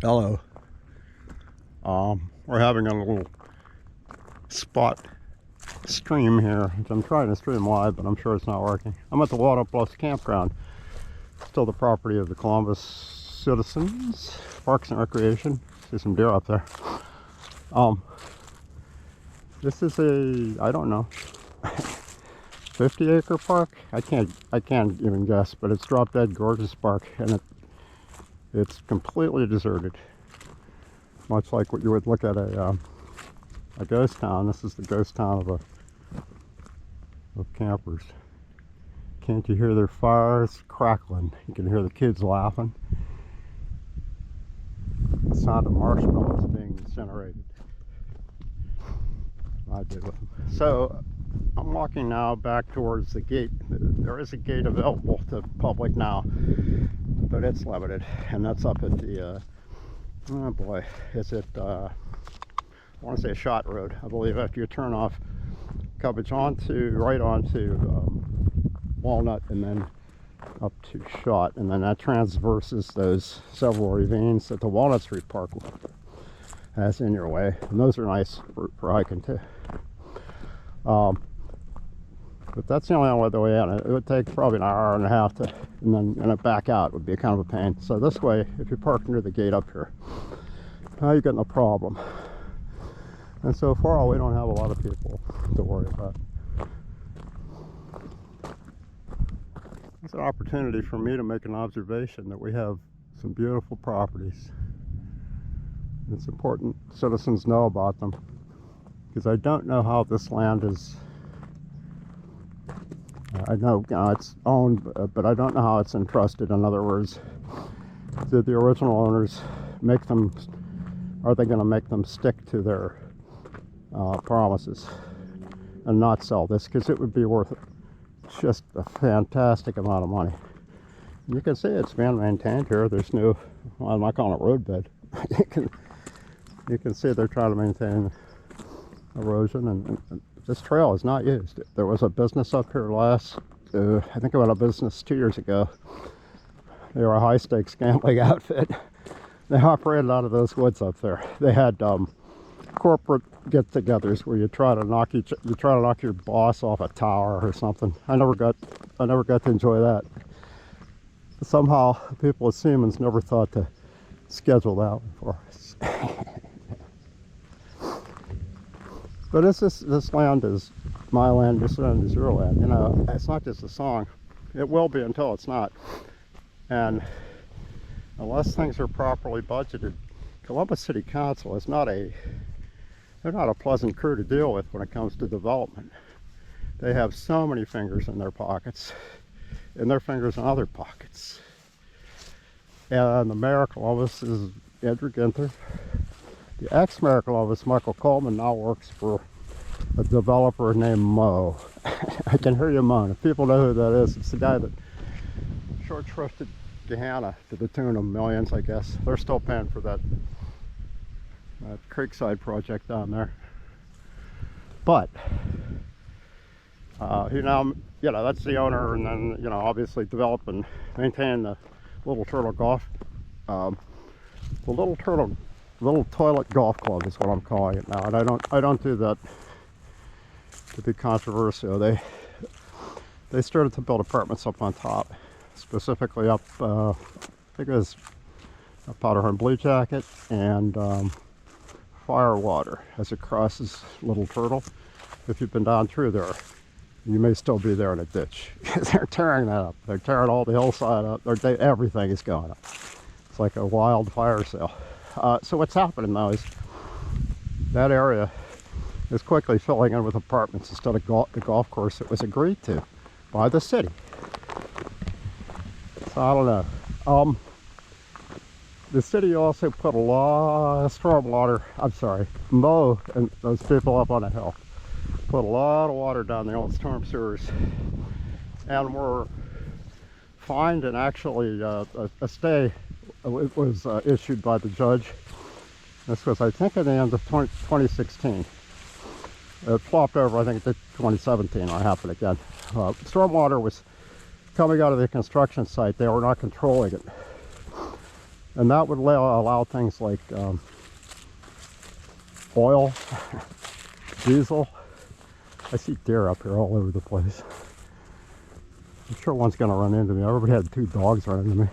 Hello. We're having a little spot stream here. I'm trying to stream live, but I'm sure it's not working. I'm at the Walnut Bluffs Campground. Still the property of the Columbus citizens. Parks and Recreation. See some deer up there. This is I don't know, 50-acre park. I can't even guess, but it's drop dead gorgeous park, and it's completely deserted. Much like what you would look at a ghost town. This is the ghost town of campers. Can't you hear their fires crackling? You can hear the kids laughing. The sound of marshmallows being incinerated. I did with them. So I'm walking now back towards the gate. There is a gate available to the public now, but it's limited, and that's up at the oh boy, is it I want to say Shot Road, I believe, after you turn off Cubbage right onto Walnut, and then up to Shot, and then that transverses those several ravines that the Walnut Street Park has in your way, and those are nice for hiking too. But that's the only other way in. It would take probably an hour and a half to, and then back out would be kind of a pain. So this way, if you park near the gate up here, now you're getting a problem. And so far, we don't have a lot of people to worry about. It's an opportunity for me to make an observation that we have some beautiful properties. It's important citizens know about them, because I don't know how this land is. I know, it's owned, but I don't know how it's entrusted. In other words, did the original owners make them? Are they going to make them stick to their promises and not sell this? Because it would be worth just a fantastic amount of money. You can see it's been maintained here. There's no, well, I'm not calling it roadbed. you can see they're trying to maintain erosion, and this trail is not used. There was a business up here I think about a business 2 years ago. They were a high-stakes gambling outfit. They operated out of those woods up there. They had corporate get-togethers where you try to knock your boss off a tower or something. I never got to enjoy that. Somehow, people at Siemens never thought to schedule that one for us. But this land is my land, this land is your land. You know, it's not just a song. It will be until it's not. And unless things are properly budgeted, Columbus City Council is they're not a pleasant crew to deal with when it comes to development. They have so many fingers in their pockets, and their fingers in other pockets. And the mayor of Columbus is Andrew Ginther. The ex-mayor of Columbus, Michael Coleman, now works for a developer named Mo. I can hear you moan. If people know who that is, it's the guy that short-shrifted Gehanna to the tune of millions, I guess. They're still paying for that Creekside project down there. But he now, that's the owner, and then, obviously develop and maintain the Little Turtle Golf. The Little Toilet Golf Club is what I'm calling it now, and I don't do that to be controversial. They started to build apartments up on top, specifically up, I think it was a Powderhorn Blue Jacket and Firewater as it crosses Little Turtle. If you've been down through there, you may still be there in a ditch. They're tearing that up. They're tearing all the hillside up. Everything is going up. It's like a wild fire sale. So what's happening now is that area is quickly filling in with apartments instead of the golf course that was agreed to by the city. So I don't know. The city also put a lot of Mo and those people up on the hill put a lot of water down the old storm sewers, and were fined, and actually a stay was issued by the judge. This was, I think, at the end of 2016. It flopped over, I think, to 2017, or happened again. Stormwater was coming out of the construction site. They were not controlling it. And that would allow things like oil, diesel. I see deer up here all over the place. I'm sure one's going to run into me. I already had 2 dogs run into me.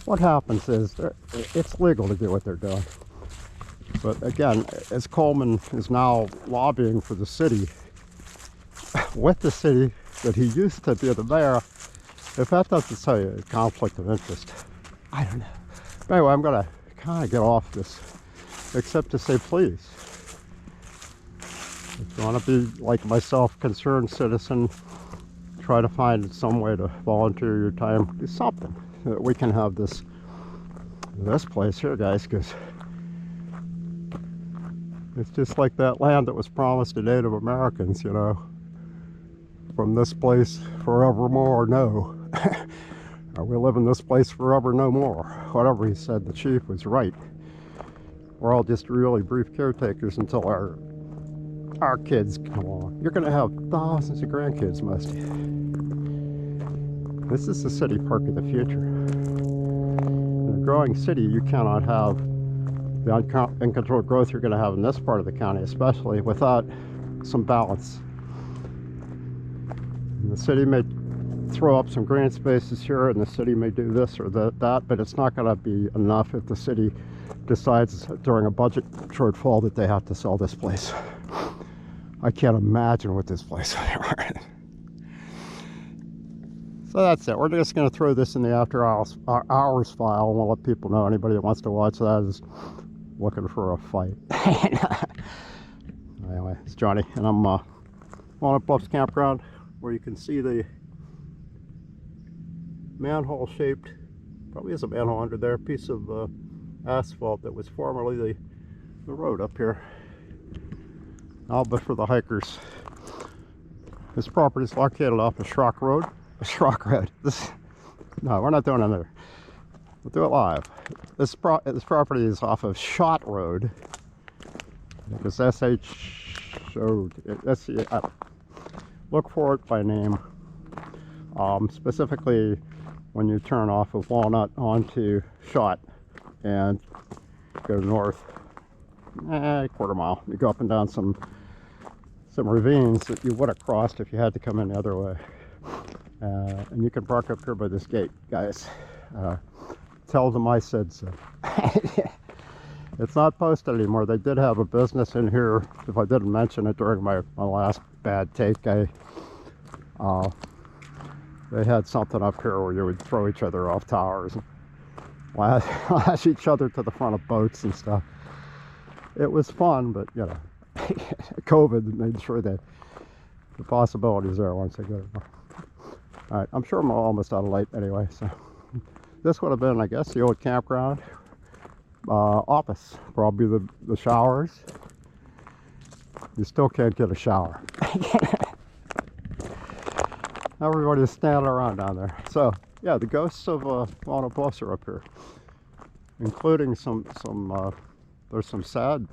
What happens is it's legal to do what they're doing. But again, as Coleman is now lobbying for the city, with the city that he used to be the mayor, if that doesn't tell you a conflict of interest, I don't know. But anyway, I'm going to kind of get off this, except to say please. If you want to be like myself, concerned citizen, try to find some way to volunteer your time, do something that we can have this place here, guys, because it's just like that land that was promised to Native Americans, you know, from this place forevermore, no. Or we live in this place forever, no more. Whatever he said, the chief was right. We're all just really brief caretakers until our kids come along. You're going to have thousands of grandkids, most of you. This is the city park of the future. In a growing city, you cannot have the uncontrolled growth you're going to have in this part of the county, especially without some balance. And the city may throw up some green spaces here, and the city may do this or that, but it's not going to be enough if the city decides during a budget shortfall that they have to sell this place. I can't imagine what this place is. So that's it. We're just going to throw this in the after hours file, and we'll let people know. Anybody that wants to watch that is looking for a fight. Anyway, it's Johnny, and I'm Walnut Bluffs Campground, where you can see the manhole-shaped, probably is a manhole under there, piece of asphalt that was formerly the road up here. All but for the hikers. This property is located off of Schrock Road. No, we're not doing it there. We'll do it live. This property is off of Shot Road. It's look for it by name. Specifically, when you turn off of Walnut onto Shot and go north, a quarter mile, you go up and down some ravines that you would have crossed if you had to come in the other way. And you can park up here by this gate, guys. Tell them I said so. It's not posted anymore. They did have a business in here. If I didn't mention it during my last bad take, they had something up here where you would throw each other off towers and lash each other to the front of boats and stuff. It was fun, but you know, COVID made sure that the possibilities there once they got it. All right, I'm sure I'm almost out of light anyway, so this would have been, I guess, the old campground office. Probably the showers. You still can't get a shower. Everybody's standing around down there. So yeah, the ghosts of Walnut Bluffs are up here, including there's some sad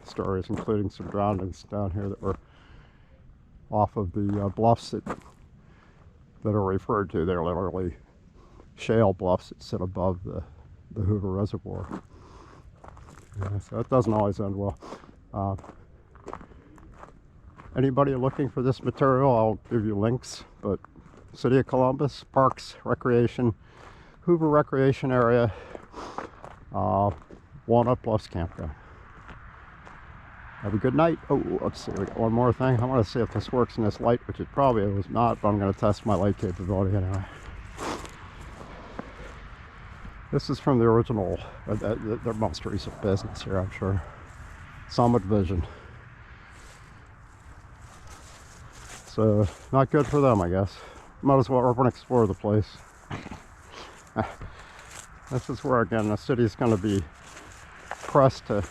stories, including some drownings down here that were off of the bluffs that are referred to. They're literally shale bluffs that sit above the Hoover Reservoir. Yeah, so it doesn't always end well. Anybody looking for this material, I'll give you links. But City of Columbus, Parks, Recreation, Hoover Recreation Area, Walnut Bluffs Campground. Have a good night. Oh, let's see, we got one more thing. I want to see if this works in this light, which it probably was not, but I'm going to test my light capability anyway. This is from the original, their most recent business here, I'm sure. Summit Vision. So, not good for them, I guess. Might as well open and explore the place. This is where, again, the city's going to be pressed to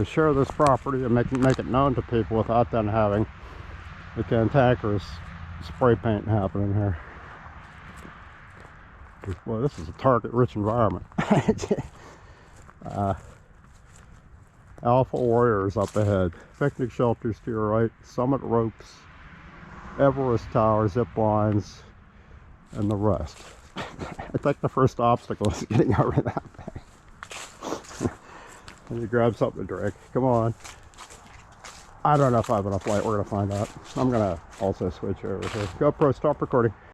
share this property and make it known to people without them having the cantankerous spray paint happening here. Boy, this is a target-rich environment. Alpha Warriors up ahead. Picnic shelters to your right. Summit ropes. Everest Tower, zip lines, and the rest. I think the first obstacle is getting over that thing. Let me grab something to drink. Come on. I don't know if I have enough light. We're going to find out. I'm going to also switch over here. GoPro, stop recording.